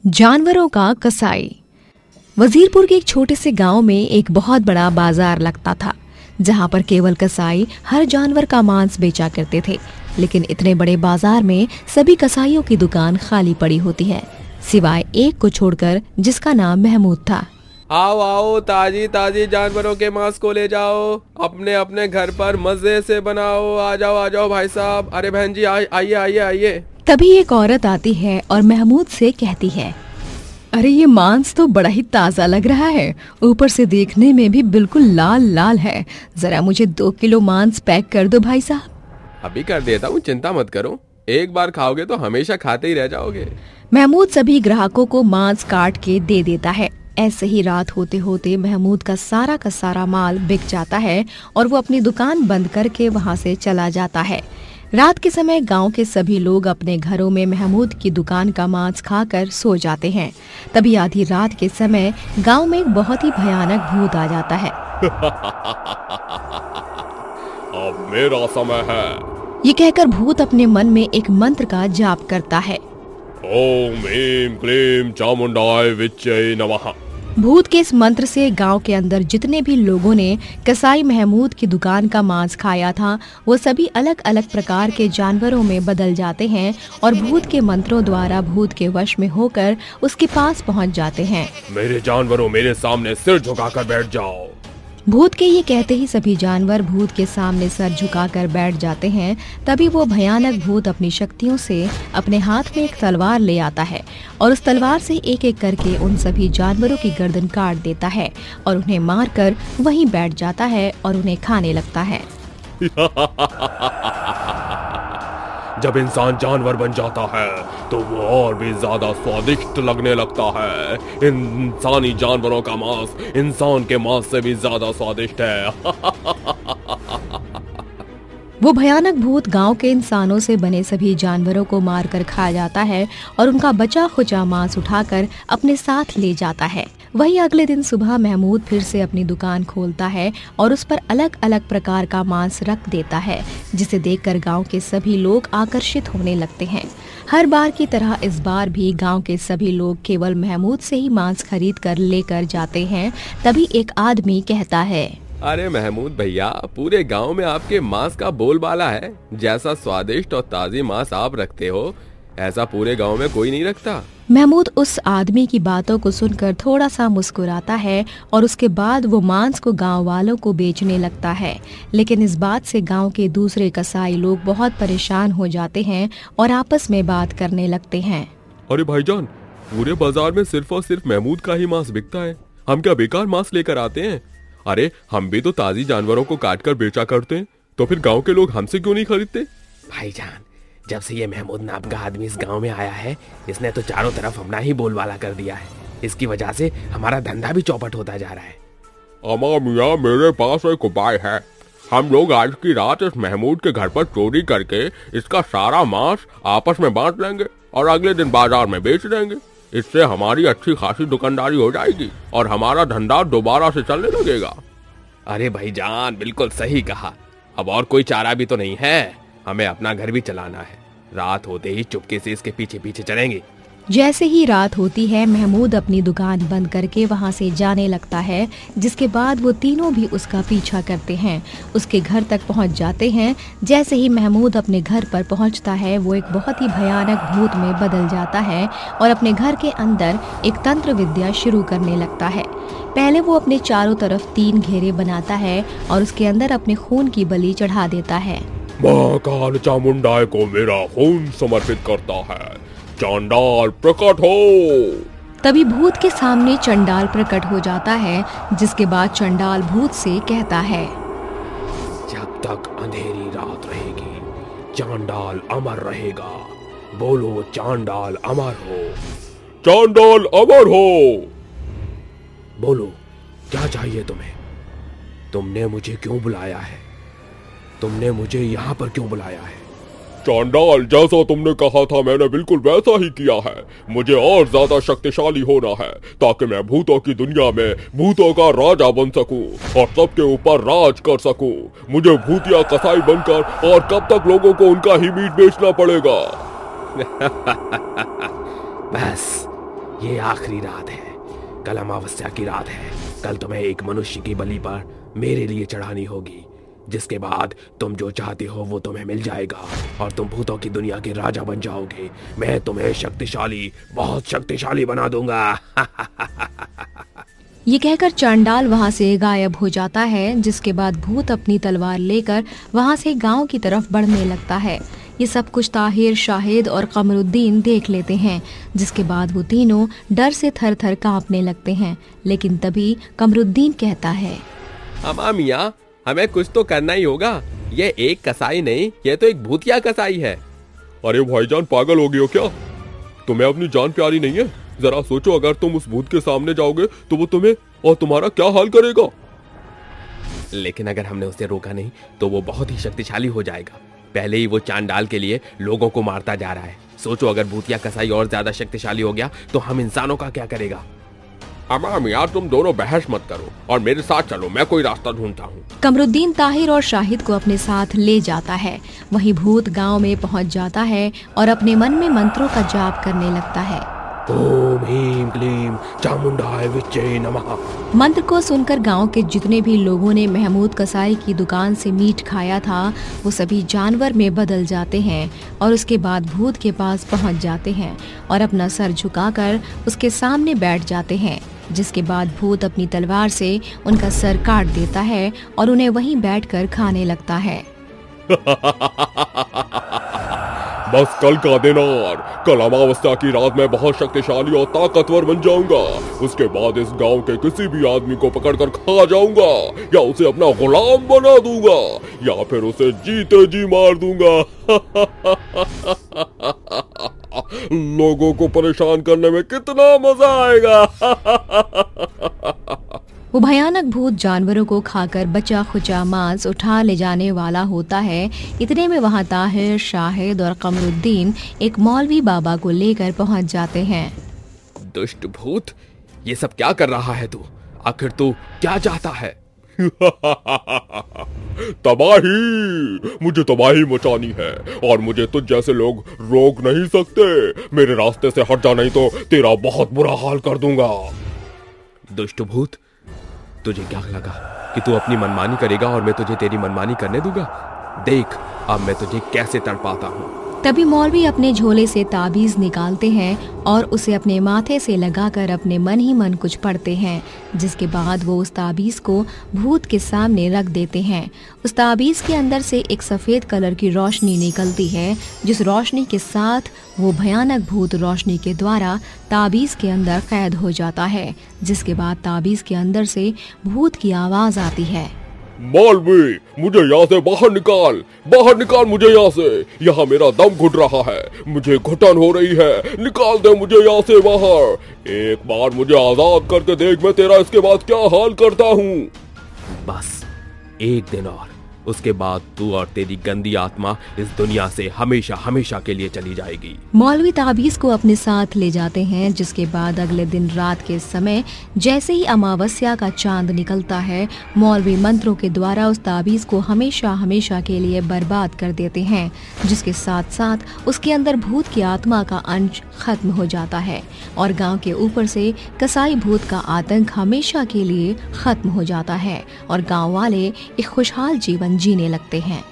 जानवरों का कसाई। वजीरपुर के एक छोटे से गांव में एक बहुत बड़ा बाजार लगता था, जहां पर केवल कसाई हर जानवर का मांस बेचा करते थे। लेकिन इतने बड़े बाजार में सभी कसाईयों की दुकान खाली पड़ी होती है, सिवाय एक को छोड़कर जिसका नाम महमूद था। आओ आओ, ताजी ताजी जानवरों के मांस को ले जाओ, अपने अपने घर पर मजे से बनाओ। आ जाओ भाई साहब। अरे बहन जी, आइए आइए आइए। तभी एक औरत आती है और महमूद से कहती है, अरे ये मांस तो बड़ा ही ताज़ा लग रहा है, ऊपर से देखने में भी बिल्कुल लाल लाल है। जरा मुझे 2 किलो मांस पैक कर दो भाई साहब। अभी कर देता हूँ, चिंता मत करो। एक बार खाओगे तो हमेशा खाते ही रह जाओगे। महमूद सभी ग्राहकों को मांस काट के दे देता है। ऐसे ही रात होते होते महमूद का सारा माल बिक जाता है और वो अपनी दुकान बंद करके वहाँ से चला जाता है। रात के समय गांव के सभी लोग अपने घरों में महमूद की दुकान का मांस खाकर सो जाते हैं। तभी आधी रात के समय गांव में एक बहुत ही भयानक भूत आ जाता है। अब मेरा समय है। ये कहकर भूत अपने मन में एक मंत्र का जाप करता है। ओम ह्रीं क्लीं चामुंडाय विच्चे नमः। भूत के इस मंत्र से गांव के अंदर जितने भी लोगों ने कसाई महमूद की दुकान का मांस खाया था, वो सभी अलग अलग प्रकार के जानवरों में बदल जाते हैं और भूत के मंत्रों द्वारा भूत के वश में होकर उसके पास पहुंच जाते हैं। मेरे जानवरों, मेरे सामने सिर झुकाकर बैठ जाओ। भूत के ये कहते ही सभी जानवर भूत के सामने सर झुकाकर बैठ जाते हैं। तभी वो भयानक भूत अपनी शक्तियों से अपने हाथ में एक तलवार ले आता है और उस तलवार से एक एक करके उन सभी जानवरों की गर्दन काट देता है और उन्हें मारकर वहीं बैठ जाता है और उन्हें खाने लगता है। जब इंसान जानवर बन जाता है तो वो और भी ज्यादा स्वादिष्ट लगने लगता है। इंसानी जानवरों का मांस इंसान के मांस से भी ज्यादा स्वादिष्ट है। वो भयानक भूत गांव के इंसानों से बने सभी जानवरों को मारकर खा जाता है और उनका बचा खुचा मांस उठाकर अपने साथ ले जाता है। वही अगले दिन सुबह महमूद फिर से अपनी दुकान खोलता है और उस पर अलग अलग प्रकार का मांस रख देता है, जिसे देखकर गांव के सभी लोग आकर्षित होने लगते हैं। हर बार की तरह इस बार भी गांव के सभी लोग केवल महमूद से ही मांस खरीद कर लेकर जाते हैं। तभी एक आदमी कहता है, अरे महमूद भैया, पूरे गांव में आपके मांस का बोलबाला है। जैसा स्वादिष्ट और ताजी मांस आप रखते हो, ऐसा पूरे गांव में कोई नहीं रखता। महमूद उस आदमी की बातों को सुनकर थोड़ा सा मुस्कुराता है और उसके बाद वो मांस को गांव वालों को बेचने लगता है। लेकिन इस बात से गांव के दूसरे कसाई लोग बहुत परेशान हो जाते हैं और आपस में बात करने लगते हैं। अरे भाईजान, पूरे बाजार में सिर्फ और सिर्फ महमूद का ही मांस बिकता है। हम क्या बेकार मांस लेकर आते हैं? अरे हम भी तो ताजी जानवरों को काट कर बेचा करते हैं, तो फिर गाँव के लोग हमसे क्यों नहीं खरीदते? भाईजान, जब से ये महमूद नाम का आदमी इस गांव में आया है, इसने तो चारों तरफ अपना ही बोलबाला कर दिया है। इसकी वजह से हमारा धंधा भी चौपट होता जा रहा है। अमा मियाँ, मेरे पास एक उपाय है। हम लोग आज की रात इस महमूद के घर पर चोरी करके इसका सारा मांस आपस में बांट लेंगे और अगले दिन बाजार में बेच देंगे। इससे हमारी अच्छी खासी दुकानदारी हो जाएगी और हमारा धंधा दोबारा से चलने लगेगा। अरे भाईजान, बिल्कुल सही कहा। अब और कोई चारा भी तो नहीं है, हमें अपना घर भी चलाना है। रात होते ही चुपके से इसके पीछे पीछे चलेंगे। जैसे ही रात होती है, महमूद अपनी दुकान बंद करके वहां से जाने लगता है, जिसके बाद वो तीनों भी उसका पीछा करते हैं। उसके घर तक पहुंच जाते हैं। जैसे ही महमूद अपने घर पर पहुंचता है, वो एक बहुत ही भयानक भूत में बदल जाता है और अपने घर के अंदर एक तंत्र विद्या शुरू करने लगता है। पहले वो अपने चारों तरफ 3 घेरे बनाता है और उसके अंदर अपने खून की बलि चढ़ा देता है। महाकाल चामुंडाय को मेरा खून समर्पित करता है। चंडाल प्रकट हो। तभी भूत के सामने चंडाल प्रकट हो जाता है, जिसके बाद चंडाल भूत से कहता है, जब तक अंधेरी रात रहेगी, चांडाल अमर रहेगा। बोलो, चांडाल अमर हो। चांडाल अमर हो। बोलो, क्या चाहिए तुम्हें? तुमने मुझे क्यों बुलाया है? तुमने मुझे यहाँ पर क्यों बुलाया है? चांडाल, जैसा तुमने कहा था मैंने बिल्कुल वैसा ही किया है। मुझे और ज्यादा शक्तिशाली होना है ताकि मैं भूतों की दुनिया में भूतों का राजा बन सकूं और सबके ऊपर राज कर सकूं। मुझे भूतिया कसाई बनकर और कब तक लोगों को उनका ही मीट बेचना पड़ेगा? बस ये आखिरी रात है, कल अमावस्या की रात है। कल तुम्हें एक मनुष्य की बलि पर मेरे लिए चढ़ानी होगी, जिसके बाद तुम जो चाहते हो वो तुम्हें मिल जाएगा और तुम भूतों की दुनिया के राजा बन जाओगे। मैं तुम्हें शक्तिशाली, बहुत शक्तिशाली बना दूंगा। ये कहकर चांडाल वहाँ से गायब हो जाता है, जिसके बाद भूत अपनी तलवार लेकर वहाँ से गांव की तरफ बढ़ने लगता है। ये सब कुछ ताहिर, शाहिद और कमरुद्दीन देख लेते हैं, जिसके बाद वो तीनों डर से थर थर कांपने लगते हैं। लेकिन तभी कमरुद्दीन कहता है, अम्मा मियाँ, हमें कुछ तो करना ही होगा। ये एक कसाई नहीं, ये तो एक भूतिया कसाई है। अरे भाईजान, पागल हो गए हो क्या? तुम्हें अपनी जान प्यारी नहीं है? जरा सोचो, अगर तुम उस भूत के सामने जाओगे तो वो तुम्हें और तुम्हारा क्या हाल करेगा? लेकिन अगर हमने उसे रोका नहीं तो वो बहुत ही शक्तिशाली हो जाएगा। पहले ही वो चांडाल के लिए लोगों को मारता जा रहा है। सोचो, अगर भूतिया कसाई और ज्यादा शक्तिशाली हो गया तो हम इंसानों का क्या करेगा? अम्मा मियाँ, तुम दोनों बहस मत करो और मेरे साथ चलो, मैं कोई रास्ता ढूंढता हूँ। कमरुद्दीन ताहिर और शाहिद को अपने साथ ले जाता है। वहीं भूत गांव में पहुंच जाता है और अपने मन में मंत्रों का जाप करने लगता है। ओम ह्रीं क्लीं चामुंडाय विच्चे नमः। मंत्र को सुनकर गांव के जितने भी लोगों ने महमूद कसाई की दुकान से मीट खाया था, वो सभी जानवर में बदल जाते हैं और उसके बाद भूत के पास पहुंच जाते हैं और अपना सर झुकाकर उसके सामने बैठ जाते हैं। जिसके बाद भूत अपनी तलवार से उनका सर काट देता है और उन्हें वहीं बैठकर खाने लगता है। बस कल का दिन और कल अमावस्या की रात में बहुत शक्तिशाली और ताकतवर बन जाऊंगा। उसके बाद इस गांव के किसी भी आदमी को पकड़कर खा जाऊंगा, या उसे अपना गुलाम बना दूंगा, या फिर उसे जीते जी मार दूंगा। लोगों को परेशान करने में कितना मजा आएगा। वो भयानक भूत जानवरों को खाकर बचा खुचा मांस उठा ले जाने वाला होता है। इतने में वहाँ ताहिर, शाहिद और कमरुद्दीन एक मौलवी बाबा को लेकर पहुँच जाते हैं। दुष्ट भूत, ये सब क्या कर रहा है तू? आखिर तू क्या चाहता है? तबाही, मुझे तबाही मचानी है और मुझे तुझ जैसे लोग रोक नहीं सकते। मेरे रास्ते से हट जा, नहीं तो तेरा बहुत बुरा हाल कर दूंगा। दुष्ट भूत, तुझे क्या लगा कि तू अपनी मनमानी करेगा और मैं तुझे तेरी मनमानी करने दूंगा? देख अब मैं तुझे कैसे तड़पाता हूँ। तभी मौलवी अपने झोले से ताबीज निकालते हैं और उसे अपने माथे से लगाकर अपने मन ही मन कुछ पढ़ते हैं, जिसके बाद वो उस ताबीज को भूत के सामने रख देते हैं। उस ताबीज के अंदर से एक सफेद कलर की रोशनी निकलती है, जिस रोशनी के साथ वो भयानक भूत रोशनी के द्वारा ताबीज के अंदर कैद हो जाता है। जिसके बाद ताबीज के अंदर से भूत की आवाज आती है, मौलवी, मुझे यहाँ से बाहर निकाल मुझे यहाँ से। यहाँ मेरा दम घुट रहा है, मुझे घुटन हो रही है, निकाल दे मुझे यहाँ से बाहर। एक बार मुझे आजाद करके देख, मैं तेरा इसके बाद क्या हाल करता हूँ। बस एक दिन और, उसके बाद तू और तेरी गंदी आत्मा इस दुनिया से हमेशा हमेशा के लिए चली जाएगी। मौलवी ताबीज को अपने साथ ले जाते हैं। जिसके बाद अगले दिन रात के समय जैसे ही अमावस्या का चांद निकलता है, मौलवी मंत्रों के द्वारा उस ताबीज को हमेशा हमेशा के लिए बर्बाद कर देते हैं। जिसके साथ साथ उसके अंदर भूत की आत्मा का अंश खत्म हो जाता है और गांव के ऊपर से कसाई भूत का आतंक हमेशा के लिए खत्म हो जाता है और गांव वाले एक खुशहाल जीवन जीने लगते हैं।